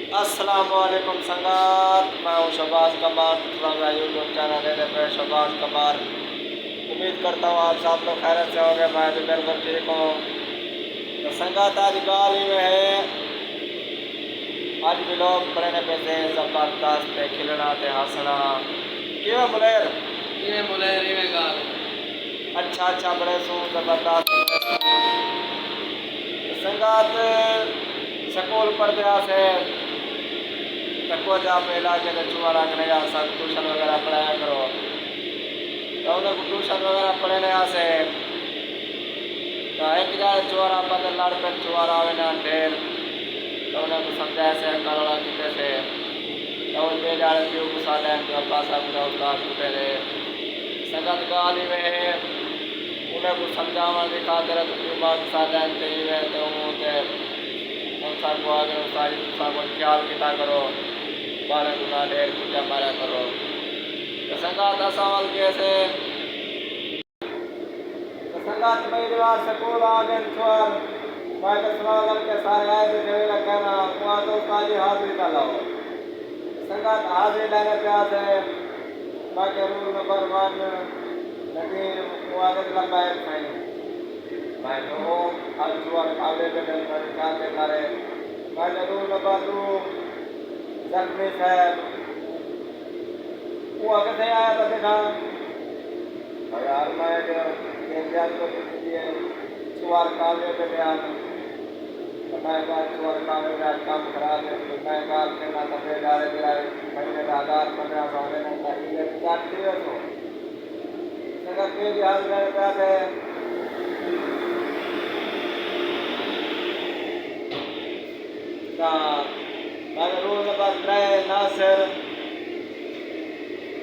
अस्सलामुअलैकुम संगात, मैं हूँ शहबाज कमार। मेरा यूट्यूब चैनल है पे शहबाज कमार। उम्मीद करता हूँ आप सब लोग खैरियत से होंगे। मैं भी बिल्कुल ठीक हूँ। तो संगात आज गाल ही में है। आज भी लोग पढ़ने पे से जबरदस्त खिलना थे हंसना क्यों मुलेर इवें मुलेर इवें गाल अच्छा अच्छा बड़े सू जबरदस्त संगात स्कूल पढ़ते से तको जा पहला के चुआ रखने जा सब ट्यूशन वगैरह पढ़ाया करो। तो उन्हें ट्यूशन वगैरह पढ़ने से तो एक जाए चुआरा बदल लड़ पे चुआरा आवे ना ढेर। तो उन्हें को समझाए से करोड़ा किते से तो उनके जाए क्यों गुस्सा लें तो पासा बुरा उतार छूटे दे संगत गाली में उन्हें को समझावा दिखा दे तो क्यों बात गुस्सा लें ते ही तो उनके उन सब को आगे सारी सब ख्याल किता करो बारह गुना ढेर पूजा मारा करो। तो संगात सवाल कैसे तो संगात परिवार स्कूल आ गए छोर मैं तो सवाल के सारे आए थे जब कहना वहाँ तो काली हाजिरी का लाओ संगात हाजिरी लेने पे आते मैं के रूल नंबर 1 लेकिन वहाँ के लंबा है फाइन मैं तो आज छोर काले पे डल पर खाते करे मैं के रूल नंबर 2 जख्मी साहब वो अगर से आया तो देखा और यार मैं इंतजार को दिए सुवार काले पे बयान तो मैं बात सुवार काले का काम करा दे तो मैं बात के ना तबे डाले दिलाए महीने का आधार 15 साल में ना ये जाती है तो अगर के भी हाल में रहता है ना मैं रोज नंबर 3 नासिर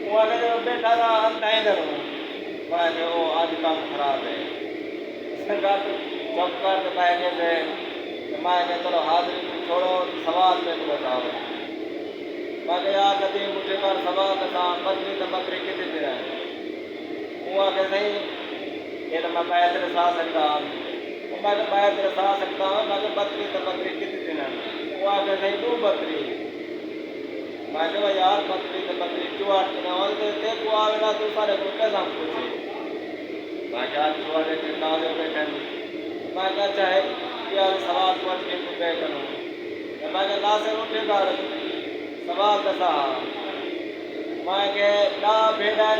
वो अगर बैठा था हम टाइम करूँ मैं जो आज काम खराब है सरकार जब कर पाएंगे तो मैं चलो हाजिरी में छोड़ो सवाल में तो बताओ मैं यार नदी मुझे कर सवाल का बकरी तो बकरी कितनी दिन है वो आगे नहीं ये तो मैं पैसे रसा सकता हूँ मैं तो पैसे रसा सकता हूँ मैं तो बकरी कितनी दिन है वो आगे नहीं तू बकरी मैं कहा यार बकरी तो बकरी क्यों आटना और ते को आवेला तू सारे को कैसा पूछे मैं क्या छोड़े के नाले पे कर मैं क्या चाहे यार सवाल पूछ के तू क्या करूं तो मैं क्या ना से उठेगा सवाल दसा मैं के ना भेड़ा